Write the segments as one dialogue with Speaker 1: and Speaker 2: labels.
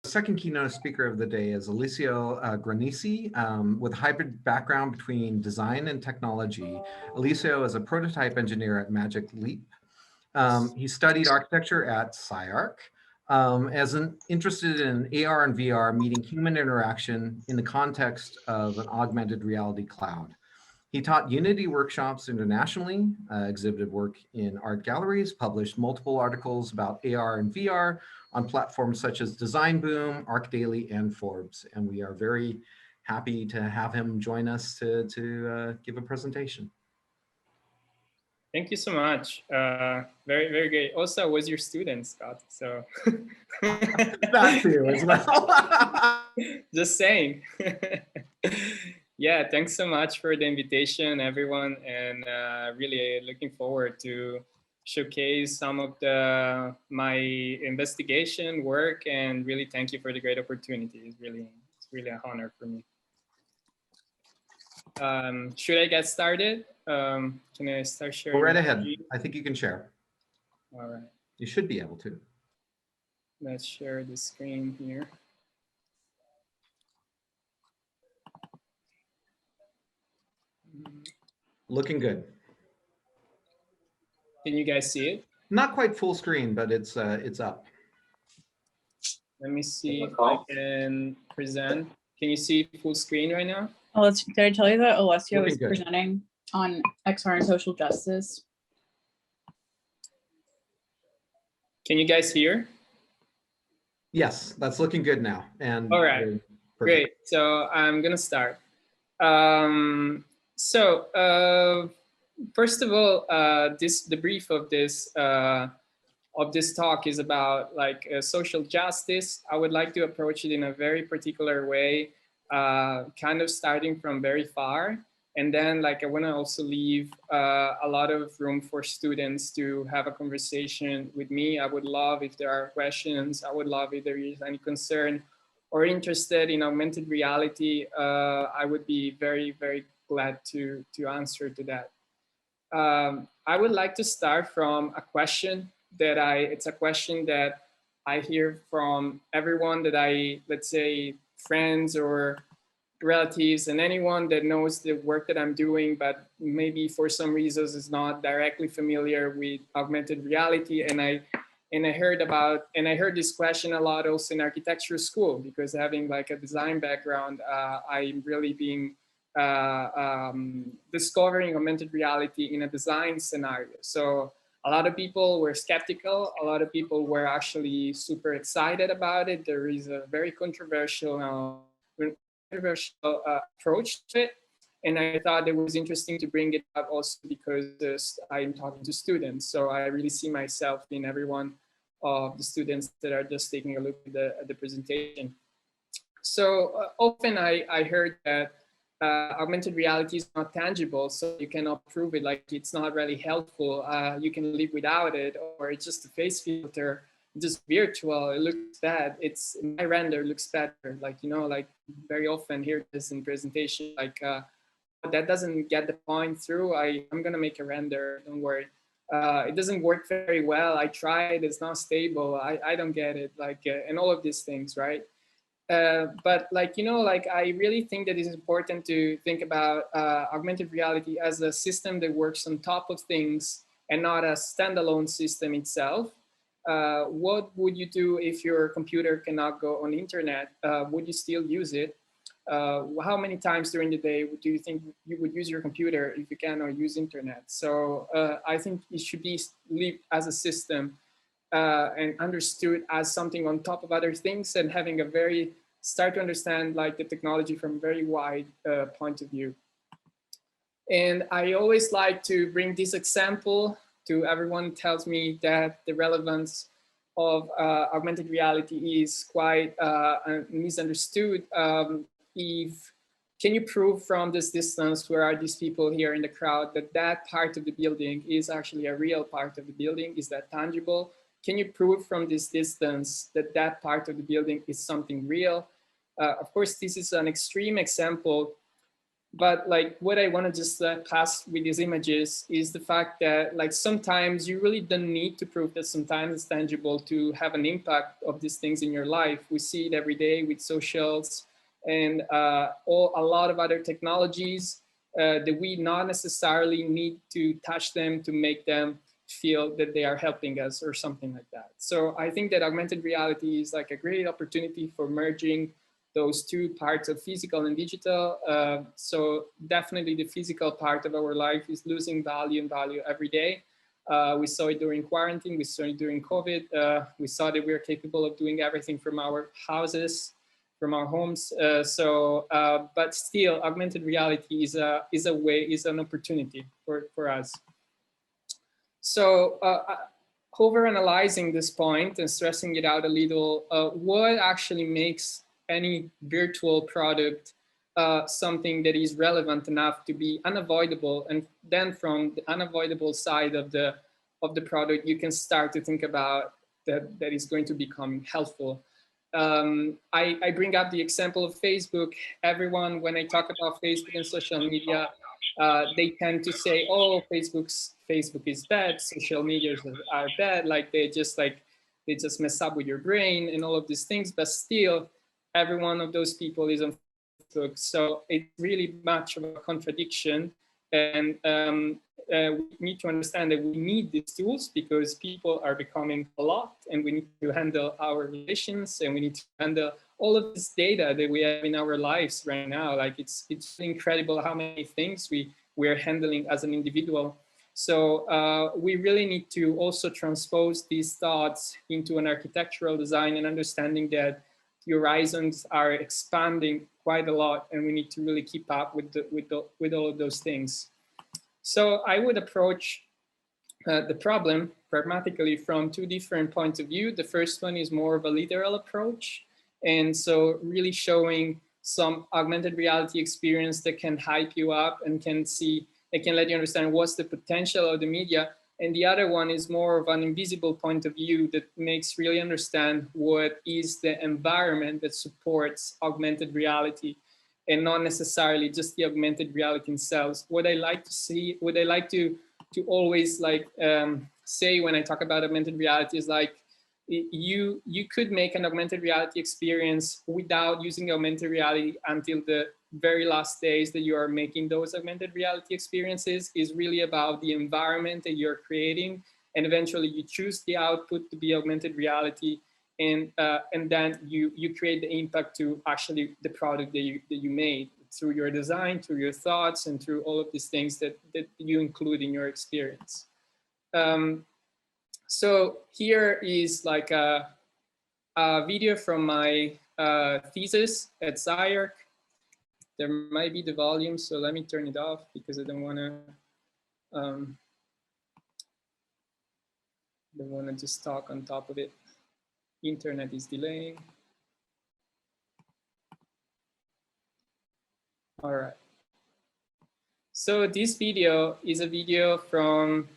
Speaker 1: second keynote speaker of the day is Alessio Grancini, with a hybrid background between design and technology. Alessio is a prototype engineer at Magic Leap. He studied architecture at SciArc. Interested in AR and VR, meeting human interaction in the context of an augmented reality cloud. He taught Unity workshops internationally, exhibited work in art galleries, published multiple articles about AR and VR on platforms such as Design Boom, ArcDaily, and Forbes. And we are very happy to have him join us to give a presentation.
Speaker 2: Thank you so much. Very, very great. Also, I was your student, Scott. So
Speaker 1: that too as well.
Speaker 2: Just saying. Yeah, thanks so much for the invitation, everyone, and really looking forward to showcase some of my investigation work, and really thank you for the great opportunity. It's really an honor for me. Should I get started? Can I start sharing?
Speaker 1: Go right ahead. I think you can share.
Speaker 2: All right.
Speaker 1: You should be able to.
Speaker 2: Let's share the screen here.
Speaker 1: Looking good.
Speaker 2: Can you guys see it?
Speaker 1: Not quite full screen, but it's up.
Speaker 2: Let me see if I can present. Can you see full screen right now?
Speaker 3: Oh, did I tell you that Alessio is presenting on XR and social justice?
Speaker 2: Can you guys hear?
Speaker 1: Yes, that's looking good now. And
Speaker 2: all right, great. So I'm gonna start. First of all, the brief of this talk is about social justice. I would like to approach it in a very particular way, kind of starting from very far. And then I want to also leave a lot of room for students to have a conversation with me. I would love if there are questions. I would love if there is any concern or interested in augmented reality. I would be very, very glad to answer to that. I would like to start from a question it's a question that I hear from everyone that let's say friends or relatives and anyone that knows the work that I'm doing, but maybe for some reasons is not directly familiar with augmented reality. And I heard this question a lot also in architecture school, because having a design background, I'm really being discovering augmented reality in a design scenario. So a lot of people were skeptical. A lot of people were actually super excited about it. There is a very controversial approach to it. And I thought it was interesting to bring it up also because I'm talking to students. So I really see myself in every one of the students that are just taking a look at the presentation. So often I heard that augmented reality is not tangible, so you cannot prove it, it's not really helpful. You can live without it, or it's just a face filter, just virtual, it looks bad. My render looks better. Very often hear this in presentation, that doesn't get the point through. I'm gonna make a render, don't worry. It doesn't work very well. I tried, it's not stable. I don't get it, and all of these things, right? But I really think that it's important to think about augmented reality as a system that works on top of things and not a standalone system itself. What would you do if your computer cannot go on the internet? Would you still use it? How many times during the day do you think you would use your computer if you cannot use internet? So I think it should be lived as a system and understood as something on top of other things, and having start to understand the technology from a very wide point of view. And I always like to bring this example to everyone. Tells me that the relevance of augmented reality is quite misunderstood. Can you prove from this distance, where are these people here in the crowd, that part of the building is actually a real part of the building? Is that tangible? Can you prove from this distance that part of the building is something real? Of course, this is an extreme example, But like what I want to just pass with these images is the fact that like sometimes you really don't need to prove that sometimes it's tangible to have an impact of these things in your life. We see it every day with socials and a lot of other technologies that we not necessarily need to touch them to make them feel that they are helping us or something like that. So I think that augmented reality is like a great opportunity for merging those two parts of physical and digital. So definitely the physical part of our life is losing value and value every day. We saw it during quarantine, we saw it during COVID. We saw that we are capable of doing everything from our houses, from our homes. But still, augmented reality is an opportunity for us. So over-analyzing this point and stressing it out a little, what actually makes any virtual product something that is relevant enough to be unavoidable? And then from the unavoidable side of the product, you can start to think about that is going to become helpful. I bring up the example of Facebook. Everyone, when I talk about Facebook and social media, they tend to say, "Oh, Facebook is bad. Social medias are bad. Like they just mess up with your brain and all of these things." But still, every one of those people is on Facebook, so it's really much of a contradiction. And we need to understand that we need these tools because people are becoming a lot, and we need to handle our relations, and we need to handle all of this data that we have in our lives right now. Like it's incredible how many things we are handling as an individual. So we really need to also transpose these thoughts into an architectural design and understanding that the horizons are expanding quite a lot, and we need to really keep up with all of those things. So I would approach the problem pragmatically from two different points of view. The first one is more of a literal approach. And so really showing some augmented reality experience that can hype you up and can let you understand what's the potential of the media. And the other one is more of an invisible point of view that makes really understand what is the environment that supports augmented reality, and not necessarily just the augmented reality themselves. What I like to always say when I talk about augmented reality is like, you could make an augmented reality experience without using augmented reality until the very last days that you are making those augmented reality experiences. Is really about the environment that you're creating, and eventually you choose the output to be augmented reality, and then you create the impact to actually the product that you made through your design, through your thoughts, and through all of these things that you include in your experience. So here is like a video from my thesis at SciArc. There might be the volume, so let me turn it off because I don't want to just talk on top of it. Internet is delaying. All right. So this video is a video from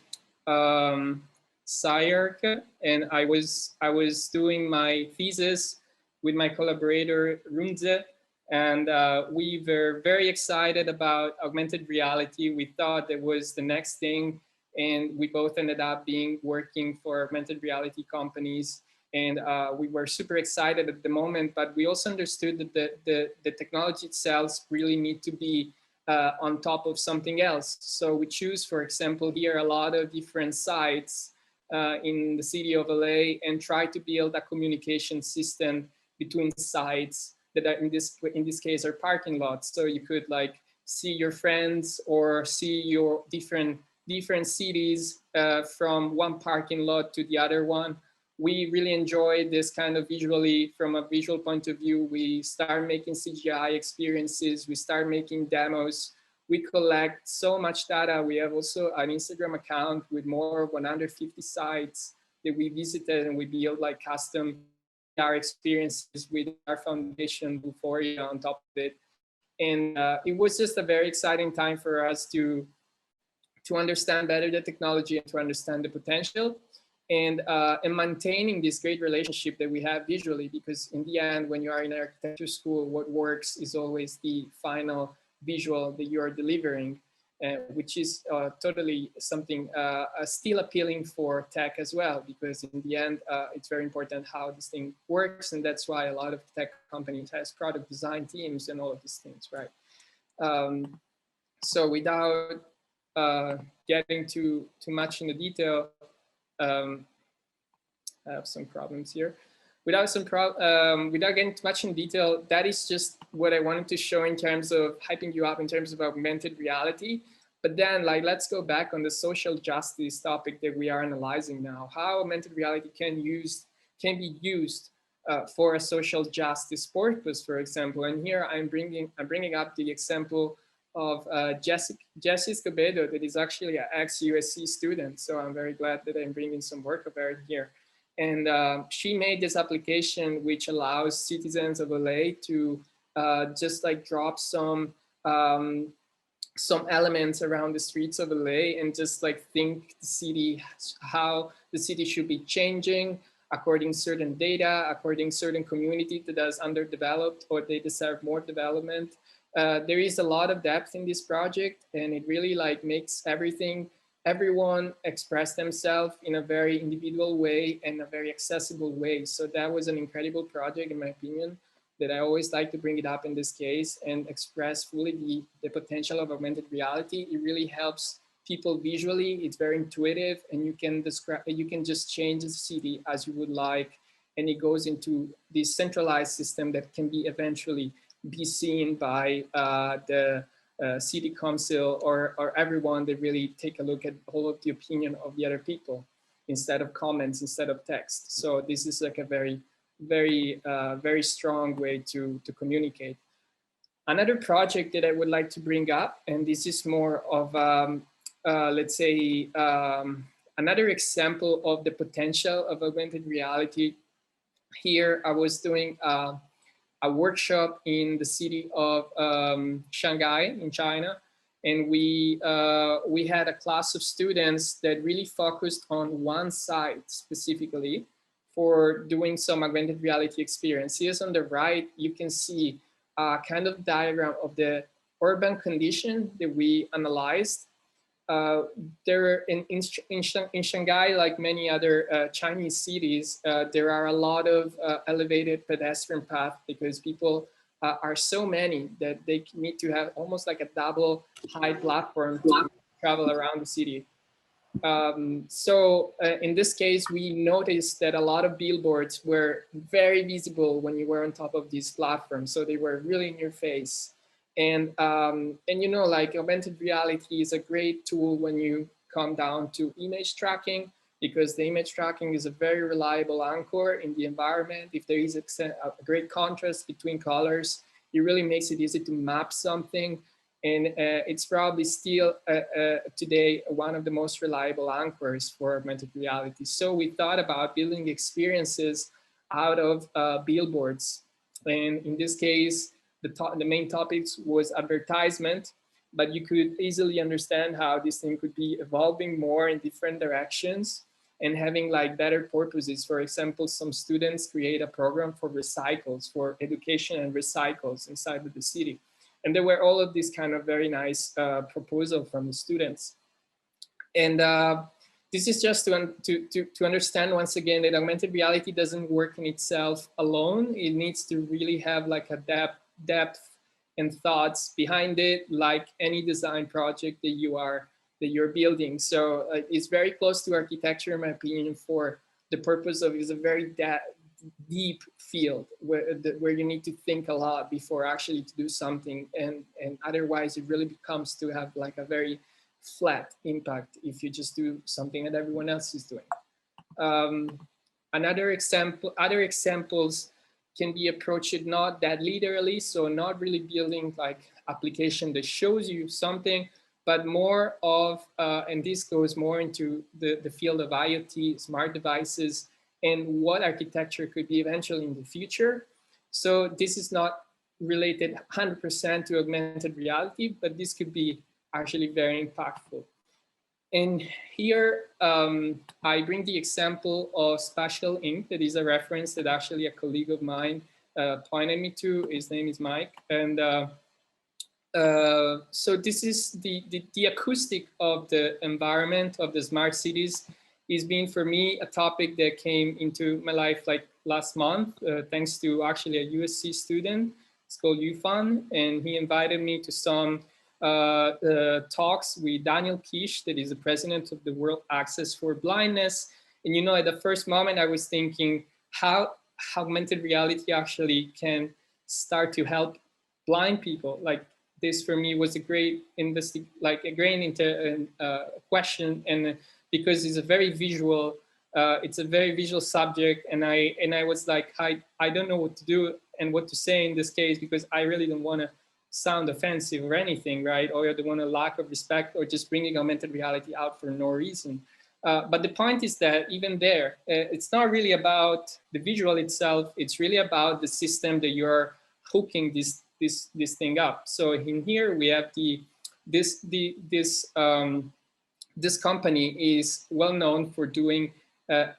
Speaker 2: SciArc, and I was doing my thesis with my collaborator Runze, and we were very excited about augmented reality. We thought that was the next thing, and we both ended up working for augmented reality companies, and we were super excited at the moment. But we also understood that the technology itself really need to be on top of something else. So we choose, for example, here a lot of different sites in the city of LA, and try to build a communication system between sites that are in this case are parking lots. So you could like see your friends or see your different cities from one parking lot to the other one. We really enjoy this kind of visually, from a visual point of view. We start making CGI experiences, we start making demos, we collect so much data. We have also an Instagram account with more of 150 sites that we visited, and we build like custom our experiences with our foundation Vuforia on top of it. And it was just a very exciting time for us to understand better the technology and to understand the potential, and maintaining this great relationship that we have visually, because in the end, when you are in architecture school, what works is always the final visual that you are delivering, which is totally something still appealing for tech as well, because in the end, it's very important how this thing works. And that's why a lot of tech companies has product design teams and all of these things, right? So without getting too much in the detail, I have some problems here. Without getting too much in detail, that is just what I wanted to show in terms of hyping you up in terms of augmented reality. But then, like, let's go back on the social justice topic that we are analyzing now. How augmented reality can be used for a social justice purpose, for example. And here I'm bringing up the example of Jessie Escobedo, that is actually an ex-USC student. So I'm very glad that I'm bringing some work of her here. And she made this application which allows citizens of LA to just like drop some elements around the streets of LA and just like think the city, how the city should be changing according to certain data, according to certain community that is underdeveloped or they deserve more development. There is a lot of depth in this project, and it really like makes everyone express themselves in a very individual way and a very accessible way. So that was an incredible project, in my opinion, that I always like to bring it up in this case and express fully the potential of augmented reality. It really helps people visually. It's very intuitive, and you can just change the city as you would like. And it goes into this centralized system that can be eventually be seen by the city council or everyone that really take a look at all of the opinion of the other people instead of comments, instead of text. So this is like a very, very, very strong way to communicate. Another project that I would like to bring up, and this is more of, let's say, another example of the potential of augmented reality. Here I was doing a workshop in the city of Shanghai in China. And we had a class of students that really focused on one site specifically for doing some augmented reality experiences. On the right, you can see a kind of diagram of the urban condition that we analyzed. There in Shanghai, like many other Chinese cities, there are a lot of elevated pedestrian paths because people are so many that they need to have almost like a double high platform to travel around the city. So in this case, we noticed that a lot of billboards were very visible when you were on top of these platforms. So they were really in your face. And you know, like augmented reality is a great tool when you come down to image tracking, because the image tracking is a very reliable anchor in the environment. If there is a great contrast between colors, it really makes it easy to map something. And it's probably still today one of the most reliable anchors for augmented reality. So we thought about building experiences out of billboards. And in this case, the main topics was advertisement, but you could easily understand how this thing could be evolving more in different directions and having like better purposes. For example, some students create a program for recycles, for education and recycles inside of the city. And there were all of these kind of very nice proposals from the students. And this is just to understand once again that augmented reality doesn't work in itself alone. It needs to really have like a depth and thoughts behind it, like any design project that you're building. So it's very close to architecture, in my opinion, for the purpose of, is a very deep field where you need to think a lot before actually to do something, and otherwise it really becomes to have like a very flat impact if you just do something that everyone else is doing. Other examples can be approached not that literally, so not really building like application that shows you something, but more of, and this goes more into the field of IoT, smart devices, and what architecture could be eventually in the future. So this is not related 100% to augmented reality, but this could be actually very impactful. And here I bring the example of Spatial Inc. That is a reference that actually a colleague of mine pointed me to. His name is Mike. And so this is the acoustic of the environment of the smart cities is being for me a topic that came into my life like last month, thanks to actually a USC student. It's called Yufan, and he invited me to some talks with Daniel Kish, that is the president of the World Access for Blindness. And you know, at the first moment, I was thinking how augmented reality actually can start to help blind people. Like this for me was a great question, and because it's a very visual subject, and I was like, I don't know what to do and what to say in this case, because I really don't want to sound offensive or anything, right? Or I don't want a lack of respect or just bringing augmented reality out for no reason. But the point is that even there, it's not really about the visual itself. It's really about the system that you're hooking this thing up. So in here we have this company is well known for doing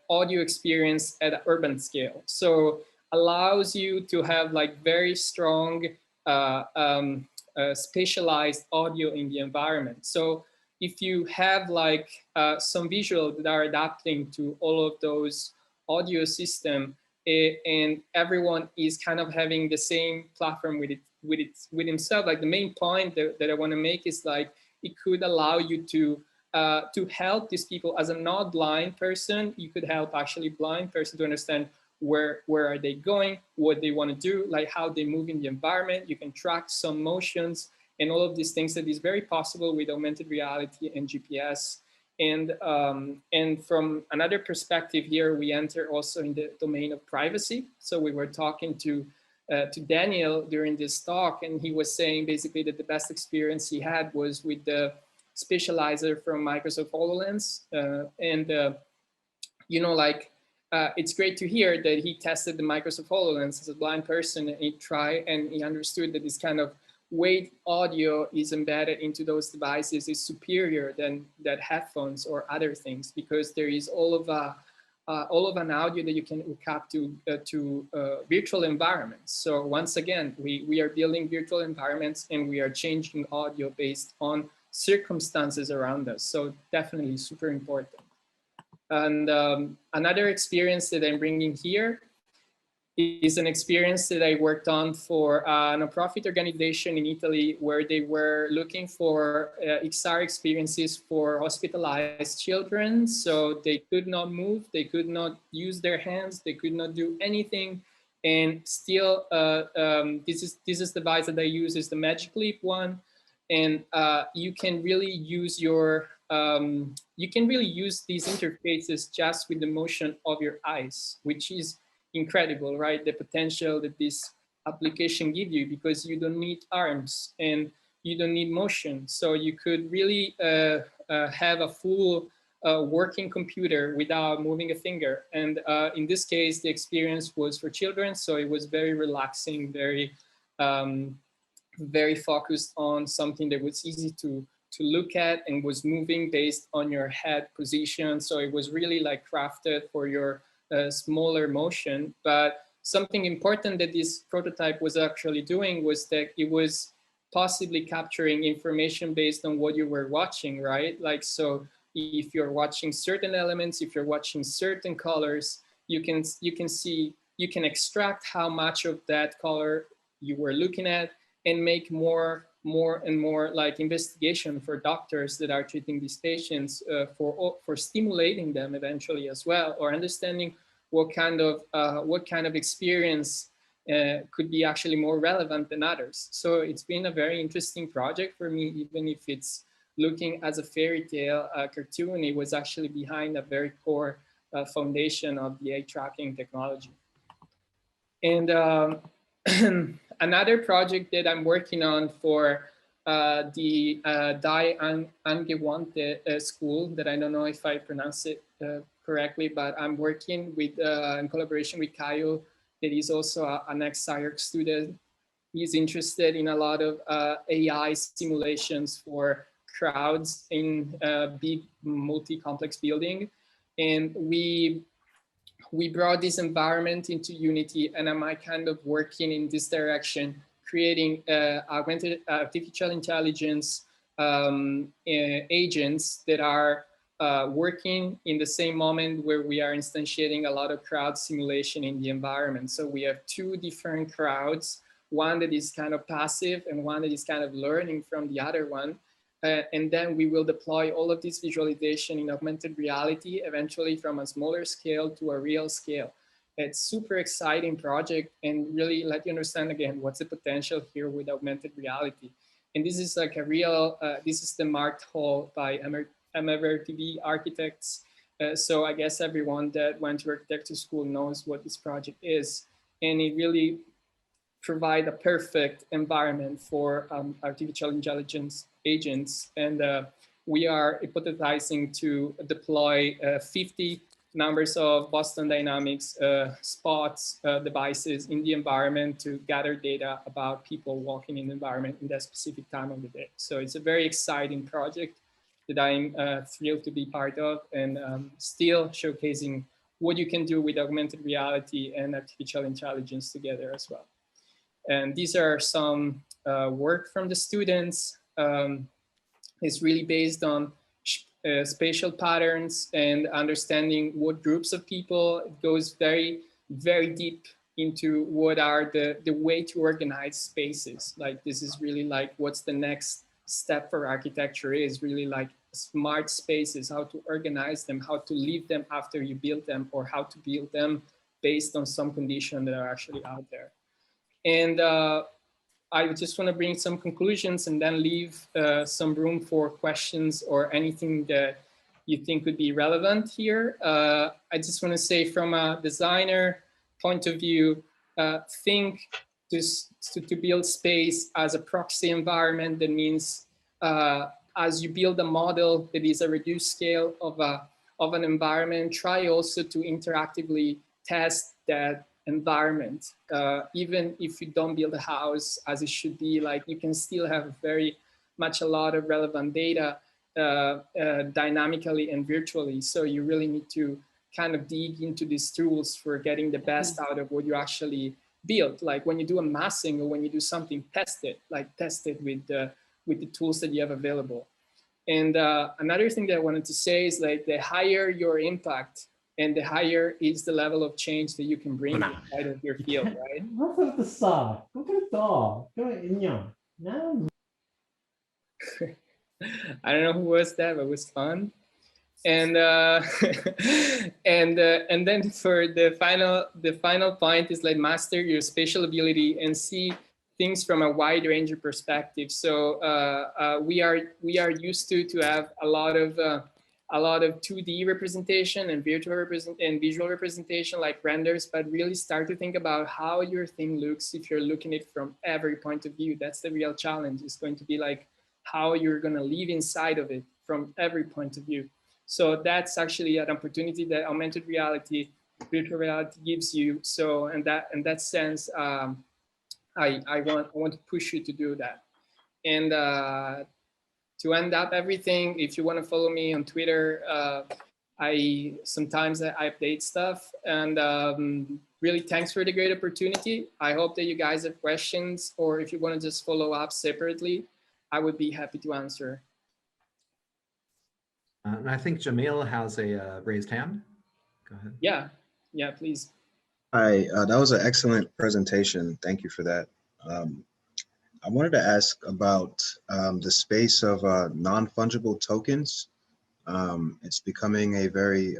Speaker 2: audio experience at an urban scale. So allows you to have like very strong spatialized audio in the environment. So if you have like some visual that are adapting to all of those audio system, and everyone is kind of having the same platform with himself, like the main point that I want to make is like it could allow you to help these people. As a not blind person, you could help actually blind person to understand where are they going, what they want to do, like how they move in the environment. You can track some motions and all of these things that is very possible with augmented reality and GPS. And from another perspective here, we enter also in the domain of privacy. So we were talking to Daniel during this talk, and he was saying basically that the best experience he had was with the spatializer from Microsoft HoloLens. You know, like, it's great to hear that he tested the Microsoft HoloLens as a blind person, and he tried and he understood that this kind of weight audio is embedded into those devices is superior than that headphones or other things, because there is all of an audio that you can hook up to virtual environments. So once again, we are building virtual environments and we are changing audio based on circumstances around us. So definitely super important. And another experience that I'm bringing here is an experience that I worked on for a nonprofit organization in Italy, where they were looking for XR experiences for hospitalized children. So they could not move, they could not use their hands, they could not do anything. And still, this is the device that I use is the Magic Leap one. And you can really use these interfaces just with the motion of your eyes, which is incredible, right? The potential that this application gives you, because you don't need arms and you don't need motion. So you could really have a full working computer without moving a finger. And in this case, the experience was for children. So it was very relaxing, very focused on something that was easy to look at and was moving based on your head position. So it was really like crafted for your smaller motion. But something important that this prototype was actually doing was that it was possibly capturing information based on what you were watching, right? Like, so if you're watching certain elements, if you're watching certain colors, you can extract how much of that color you were looking at, and make more and more like investigation for doctors that are treating these patients for stimulating them eventually as well, or understanding what kind of experience could be actually more relevant than others. So it's been a very interesting project for me, even if it's looking as a fairy tale cartoon. It was actually behind a very core foundation of the eye tracking technology. And another project that I'm working on for the Die Angewandte school, that I don't know if I pronounce it correctly, but I'm working with in collaboration with Caio, that is also an ex-SCIARC student. He's interested in a lot of AI simulations for crowds in big multi-complex building. And we brought this environment into Unity, and I'm kind of working in this direction, creating augmented artificial intelligence agents that are working in the same moment where we are instantiating a lot of crowd simulation in the environment. So we have two different crowds, one that is kind of passive and one that is kind of learning from the other one. And then we will deploy all of this visualization in augmented reality, eventually from a smaller scale to a real scale. It's super exciting project and really let you understand again, what's the potential here with augmented reality. And this is like a real, this is the marked hall by MFRTV architects. So I guess everyone that went to architecture school knows what this project is. And it really provide a perfect environment for artificial intelligence agents. And we are hypothesizing to deploy 50 numbers of Boston Dynamics spots devices in the environment to gather data about people walking in the environment in that specific time of the day. So it's a very exciting project that I'm thrilled to be part of, and still showcasing what you can do with augmented reality and artificial intelligence together as well. And these are some work from the students. It's really based on spatial patterns and understanding what groups of people. It goes very, very deep into what are the way to organize spaces. Like this is really like what's the next step for architecture is really like smart spaces, how to organize them, how to leave them after you build them, or how to build them based on some conditions that are actually out there. And I just want to bring some conclusions and then leave some room for questions or anything that you think would be relevant here. I just want to say from a designer point of view, think to build space as a proxy environment. That means as you build a model that is a reduced scale of an environment, try also to interactively test that environment. Even if you don't build a house as it should be, like you can still have very much a lot of relevant data dynamically and virtually. So you really need to kind of dig into these tools for getting the best out of what you actually build. Like when you do a massing or when you do something, test it with the tools that you have available. And another thing that I wanted to say is like the higher your impact, and the higher is the level of change that you can bring inside of your field, right? I don't know who was that, but it was fun. And and then for the final point is like master your spatial ability and see things from a wide range of perspectives. So we are used to have a lot of 2D representation and visual representation like renders, but really start to think about how your thing looks if you're looking at it from every point of view. That's the real challenge. It's going to be like how you're going to live inside of it from every point of view. So that's actually an opportunity that augmented reality, virtual reality gives you. So in that sense, I want to push you to do that. And to end up everything, if you want to follow me on Twitter, I sometimes update stuff. And really, thanks for the great opportunity. I hope that you guys have questions, or if you want to just follow up separately, I would be happy to answer.
Speaker 1: And I think Jamil has a raised hand. Go ahead.
Speaker 2: Yeah, please.
Speaker 4: Hi, that was an excellent presentation. Thank you for that. I wanted to ask about the space of non-fungible tokens. It's becoming a very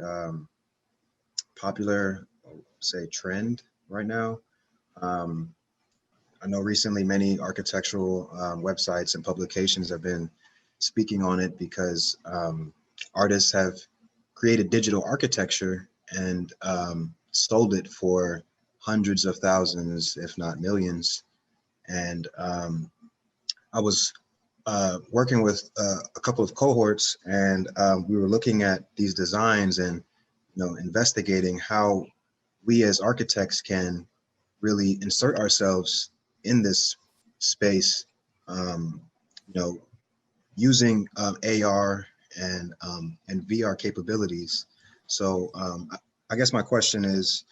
Speaker 4: popular, say, trend right now. I know recently many architectural websites and publications have been speaking on it because artists have created digital architecture and sold it for hundreds of thousands, if not millions. And I was working with a couple of cohorts, and we were looking at these designs and investigating how we as architects can really insert ourselves in this space, using AR and VR capabilities. So I guess my question is,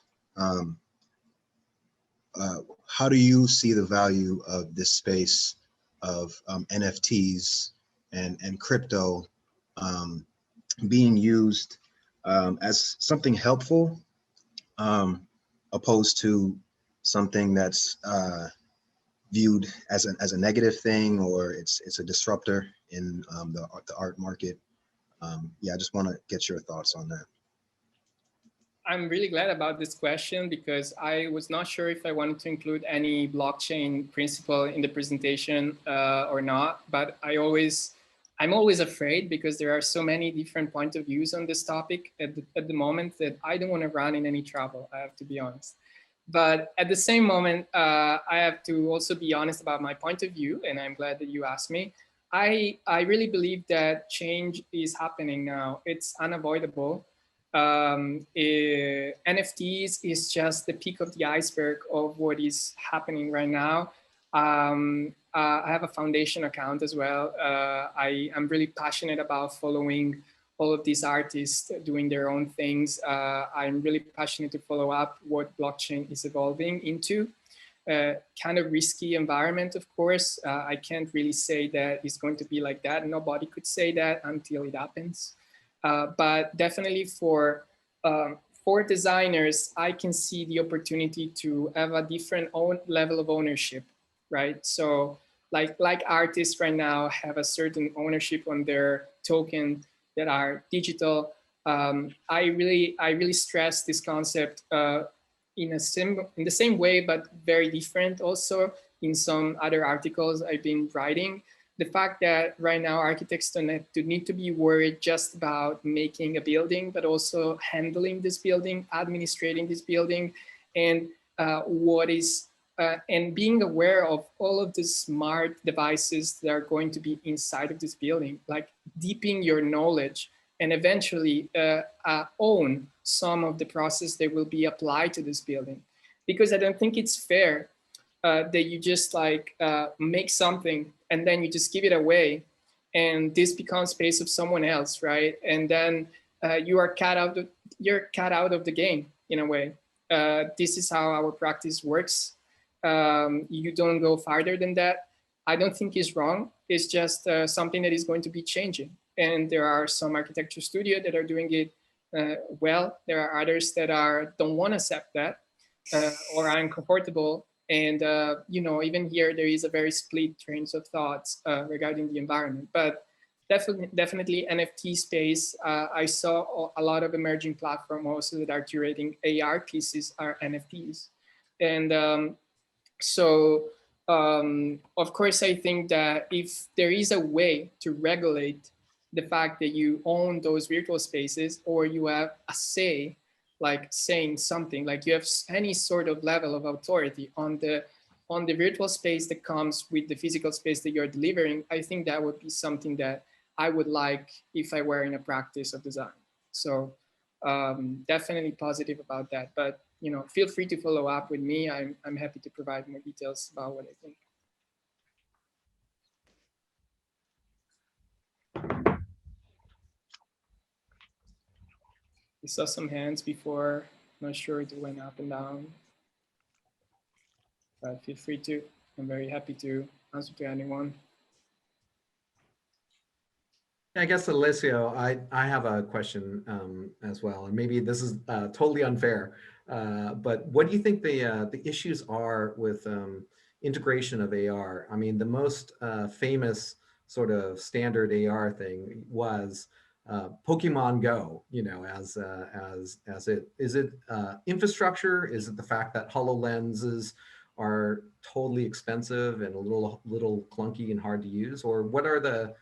Speaker 4: how do you see the value of this space of NFTs and crypto being used as something helpful, opposed to something that's viewed as a negative thing, or it's a disruptor in the art market? Yeah, I just want to get your thoughts on that.
Speaker 2: I'm really glad about this question because I was not sure if I wanted to include any blockchain principle in the presentation or not, but I'm always afraid because there are so many different points of views on this topic at the moment that I don't want to run in any trouble, I have to be honest. But at the same moment, I have to also be honest about my point of view, and I'm glad that you asked me. I really believe that change is happening now. It's unavoidable. NFTs is just the peak of the iceberg of what is happening right now. I have a foundation account as well. I am really passionate about following all of these artists doing their own things. I'm really passionate to follow up what blockchain is evolving into. Kind of risky environment, of course. I can't really say that it's going to be like that. Nobody could say that until it happens. But definitely for designers, I can see the opportunity to have a different level of ownership, right? So like artists right now have a certain ownership on their token that are digital. I really stress this concept in the same way, but very different also in some other articles I've been writing. The fact that right now architects don't need to be worried just about making a building, but also handling this building, administrating this building, and and being aware of all of the smart devices that are going to be inside of this building, like deepening your knowledge and eventually own some of the process that will be applied to this building. Because I don't think it's fair that you just make something and then you just give it away and this becomes space of someone else, right? And then you're cut out of the game in a way. This is how our practice works. You don't go farther than that. I don't think it's wrong. It's just something that is going to be changing. And there are some architecture studios that are doing it well. There are others that don't want to accept that or are uncomfortable. And even here, there is a very split trains of thoughts regarding the environment. But definitely NFT space. I saw a lot of emerging platforms also that are curating AR pieces are NFTs. And of course, I think that if there is a way to regulate the fact that you own those virtual spaces or you have a say, like saying something, like you have any sort of level of authority on the virtual space that comes with the physical space that you're delivering, I think that would be something that I would like if I were in a practice of design. So definitely positive about that. But feel free to follow up with me. I'm happy to provide more details about what I think. I saw some hands before. I'm not sure it went up and down. But feel free to. I'm very happy to answer to anyone.
Speaker 1: I guess, Alessio, I have a question as well, and maybe this is totally unfair, but what do you think the issues are with integration of AR? I mean, the most famous sort of standard AR thing was Pokemon Go. As it is it infrastructure? Is it the fact that HoloLenses are totally expensive and a little clunky and hard to use, or what are the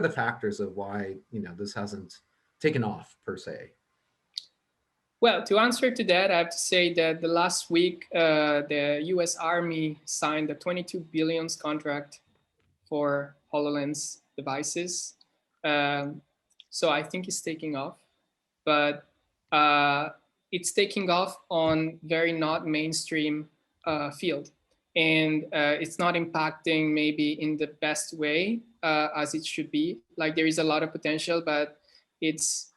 Speaker 1: factors of why this hasn't taken off per se?
Speaker 2: Well, to answer to that, I have to say that the last week, the U.S. Army signed a $22 billion contract for HoloLens devices. So I think it's taking off, but it's taking off on very not mainstream field. And it's not impacting maybe in the best way as it should be. Like there is a lot of potential, but it's,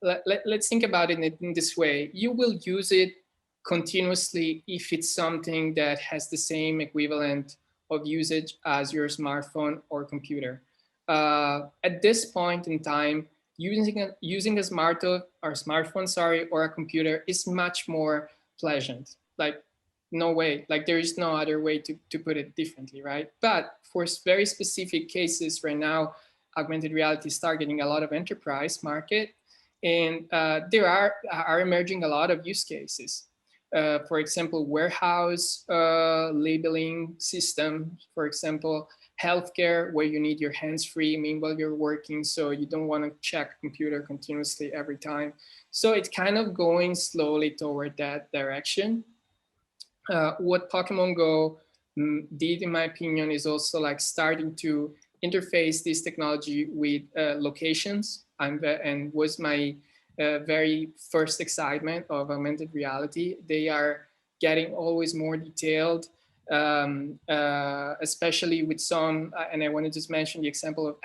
Speaker 2: let's think about it in this way. You will use it continuously if it's something that has the same equivalent of usage as your smartphone or computer. At this point in time, using a smartphone, sorry, or a computer is much more pleasant. Like, no way, like there is no other way to put it differently, right? But for very specific cases right now, augmented reality is targeting a lot of enterprise market, and there are emerging a lot of use cases. For example, warehouse labeling system, for example, healthcare, where you need your hands free meanwhile you're working, so you don't want to check computer continuously every time. So it's kind of going slowly toward that direction. What Pokemon Go did, in my opinion, is also like starting to interface this technology with locations, and was my very first excitement of augmented reality. They are getting always more detailed, especially with some, and I want to just mention the example of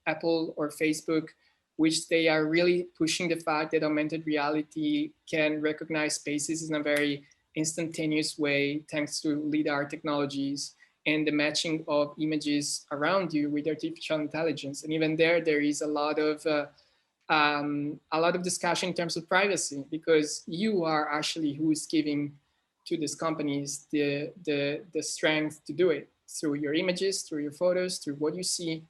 Speaker 2: Apple or Facebook, which they are really pushing the fact that augmented reality can recognize spaces in a very instantaneous way, thanks to LiDAR technologies and the matching of images around you with artificial intelligence. And even there is a lot of discussion in terms of privacy, because you are actually who is giving to these companies the strength to do it through your images, through your photos, through what you see.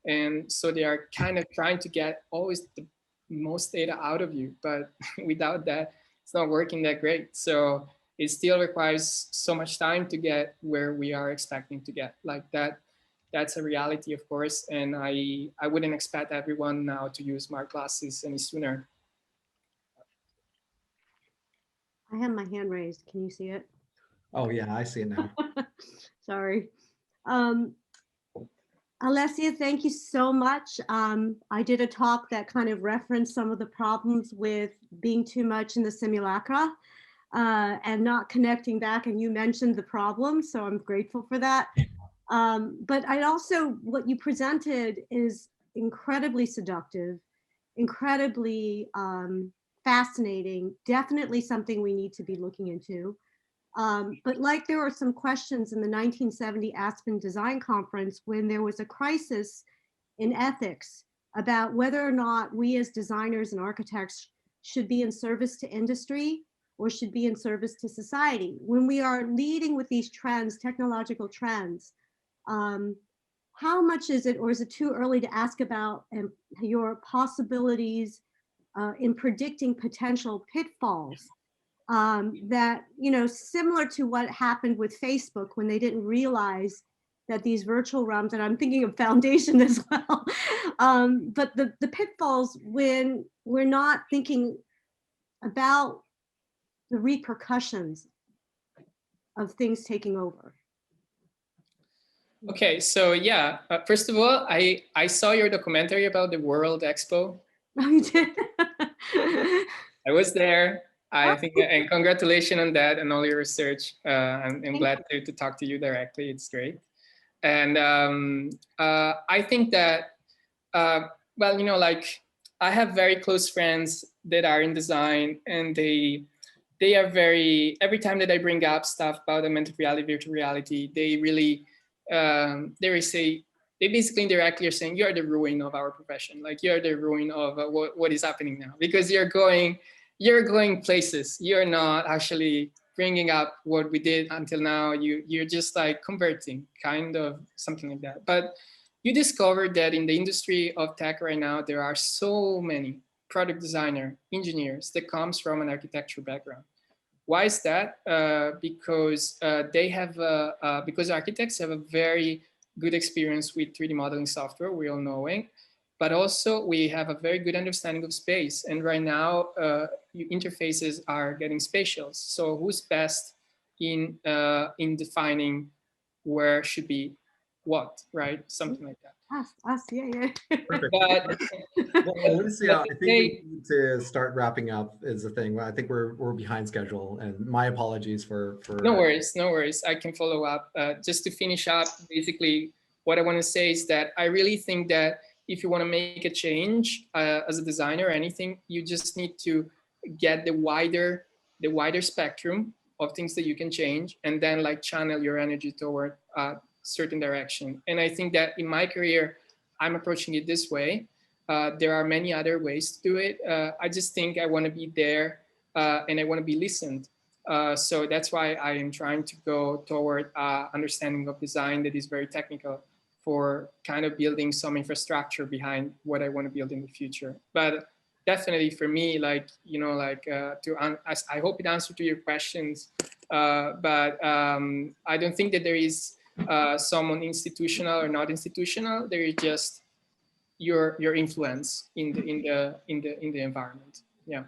Speaker 2: And so they are kind of trying to get always the most data out of you, but without that, it's not working that great. So it still requires so much time to get where we are expecting to get. Like that's a reality, of course. And I wouldn't expect everyone now to use smart glasses any sooner.
Speaker 5: I have my hand raised. Can you see it?
Speaker 1: Oh yeah, I see it now.
Speaker 5: Sorry. Alessio, thank you so much. I did a talk that kind of referenced some of the problems with being too much in the simulacra and not connecting back, and you mentioned the problem, so I'm grateful for that. But I also, what you presented is incredibly seductive, incredibly fascinating, definitely something we need to be looking into. But like there were some questions in the 1970 Aspen Design Conference when there was a crisis in ethics about whether or not we as designers and architects should be in service to industry or should be in service to society. When we are leading with these trends, technological trends, how much is it, or is it too early to ask about your possibilities in predicting potential pitfalls that, you know, similar to what happened with Facebook when they didn't realize that these virtual realms, and I'm thinking of Foundation as well, but the pitfalls when we're not thinking about the repercussions of things taking over.
Speaker 2: Okay, so yeah, first of all, I saw your documentary about the World Expo.
Speaker 5: Oh, you did?
Speaker 2: I was there. I think, and congratulations on that and all your research. I'm glad to talk to you directly. It's great. And I think that, well, you know, like I have very close friends that are in design, and they are very, every time that I bring up stuff about augmented reality, virtual reality, they really, they basically indirectly are saying, you're the ruin of our profession. Like you're the ruin of what is happening now, because you're going places. You're not actually bringing up what we did until now. You're just like converting, kind of something like that. But you discovered that in the industry of tech right now, there are so many product designer, engineers that comes from an architecture background. Why is that? Because they have, because architects have a very good experience with 3D modeling software, we all know it, but also we have a very good understanding of space. And right now, interfaces are getting spatial. So who's best in defining where should be what, right? Something like that.
Speaker 5: Us, yeah.
Speaker 1: Perfect.
Speaker 2: But,
Speaker 1: well, Alessio, I think we need to start wrapping up is the thing. I think we're behind schedule, and my apologies for
Speaker 2: No worries. I can follow up. Just to finish up, basically, what I want to say is that I really think that if you want to make a change as a designer or anything, you just need to get the wider spectrum of things that you can change, and then like channel your energy toward a certain direction. And I think that in my career, I'm approaching it this way. There are many other ways to do it. I just think I want to be there and I want to be listened. So that's why I am trying to go toward understanding of design that is very technical for kind of building some infrastructure behind what I want to build in the future. But definitely for me, like, you know, like I hope it answered to your questions, but I don't think that there is someone institutional or not institutional. There is just your influence in the environment. Yeah.